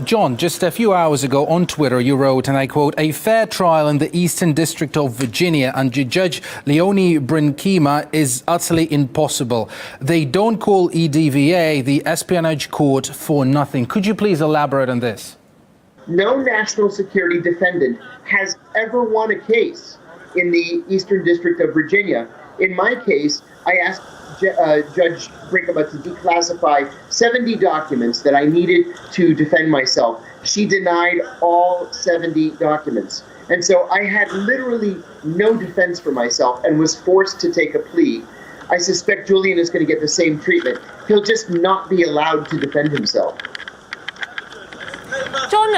John, just a few hours ago on Twitter, you wrote, and I quote, "A fair trial in the Eastern District of Virginia under Judge Leonie Brinkema is utterly impossible. They don't call EDVA the espionage court for nothing." Could you please elaborate on this? No national security defendant has ever won a case in the Eastern District of Virginia. In my case, I asked Judge Brinkema to declassify 70 documents that I needed to defend myself. She denied all 70 documents. And so I had literally no defense for myself and was forced to take a plea. I suspect Julian is going to get the same treatment. He'll just not be allowed to defend himself. John,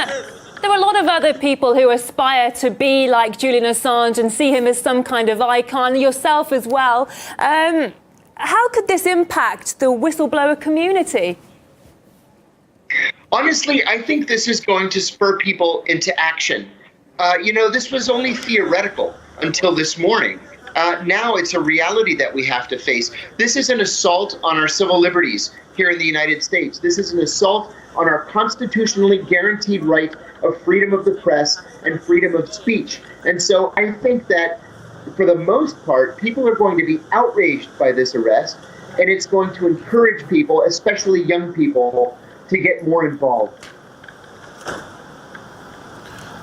there are a lot of other people who aspire to be like Julian Assange and see him as some kind of icon, yourself as well. How could this impact the whistleblower community? Honestly, I think this is going to spur people into action. This was only theoretical until this morning. Now it's a reality that we have to face. This is an assault on our civil liberties here in the United States. This is an assault on our constitutionally guaranteed right of freedom of the press and freedom of speech. And so I think that for the most part, people are going to be outraged by this arrest, and it's going to encourage people, especially young people, to get more involved.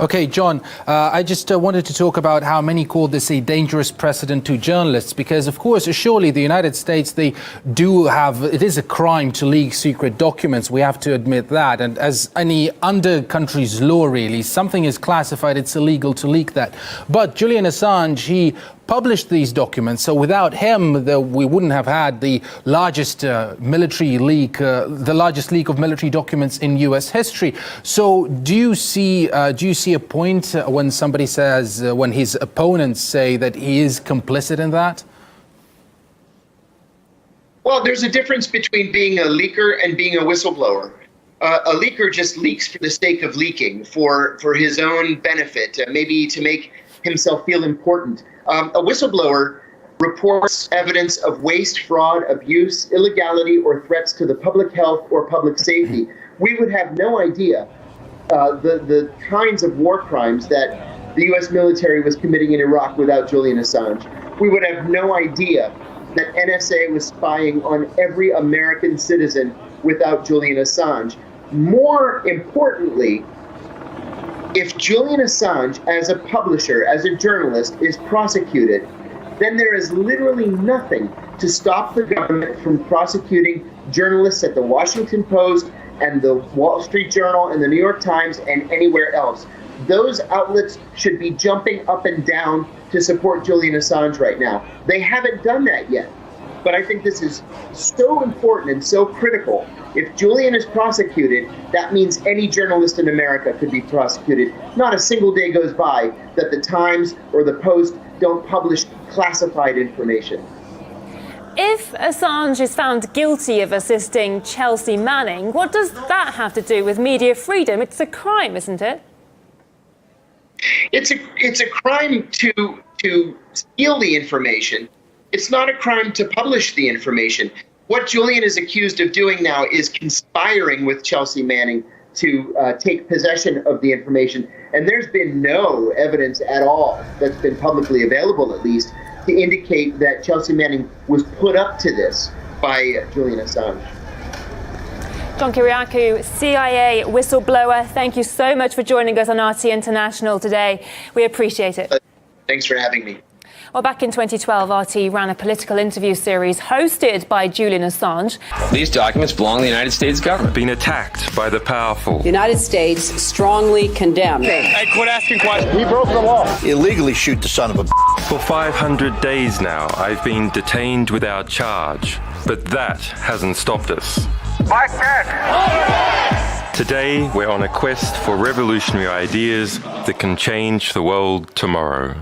Okay, John, I just wanted to talk about how many call this a dangerous precedent to journalists, because, of course, surely the United States, it is a crime to leak secret documents. We have to admit that. And as any under country's law, really, something is classified, it's illegal to leak that. But Julian Assange, he published these documents. So without him, we wouldn't have had the largest military leak, the largest leak of military documents in U.S. history. So do you see a point when somebody says, when his opponents say that he is complicit in that? Well, there's a difference between being a leaker and being a whistleblower. A leaker just leaks for the sake of leaking, for his own benefit, maybe to make himself feel important. A whistleblower reports evidence of waste, fraud, abuse, illegality, or threats to the public health or public safety. We would have no idea the kinds of war crimes that the U.S. military was committing in Iraq without Julian Assange. We would have no idea that NSA was spying on every American citizen without Julian Assange. More importantly, if Julian Assange, as a publisher, as a journalist, is prosecuted, then there is literally nothing to stop the government from prosecuting journalists at the Washington Post and the Wall Street Journal and the New York Times and anywhere else. Those outlets should be jumping up and down to support Julian Assange right now. They haven't done that yet. But I think this is so important and so critical. If Julian is prosecuted, that means any journalist in America could be prosecuted. Not a single day goes by that the Times or the Post don't publish classified information. If Assange is found guilty of assisting Chelsea Manning, what does that have to do with media freedom? It's a crime, isn't it? It's a crime to steal the information. It's not a crime to publish the information. What Julian is accused of doing now is conspiring with Chelsea Manning to take possession of the information. And there's been no evidence at all that's been publicly available, at least, to indicate that Chelsea Manning was put up to this by Julian Assange. John Kiriakou, CIA whistleblower, thank you so much for joining us on RT International today. We appreciate it. Thanks for having me. Well, back in 2012, RT ran a political interview series hosted by Julian Assange. These documents belong to the United States government. Been attacked by the powerful. The United States strongly condemned. Hey, quit asking questions. He broke the law. Illegally shoot the son of a... For 500 days now, I've been detained without charge. But that hasn't stopped us. Mike Peck. Today, we're on a quest for revolutionary ideas that can change the world tomorrow.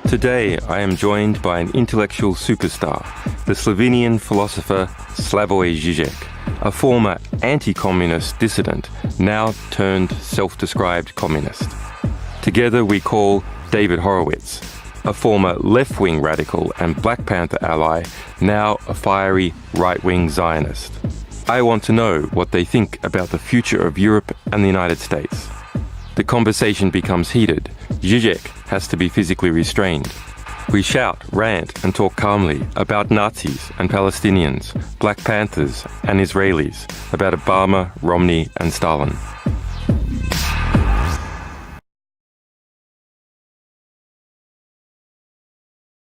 Today, I am joined by an intellectual superstar, the Slovenian philosopher Slavoj Žižek, a former anti-communist dissident, now turned self-described communist. Together we call David Horowitz, a former left-wing radical and Black Panther ally, now a fiery right-wing Zionist. I want to know what they think about the future of Europe and the United States. The conversation becomes heated. Zizek has to be physically restrained. We shout, rant, and talk calmly about Nazis and Palestinians, Black Panthers and Israelis, about Obama, Romney, and Stalin.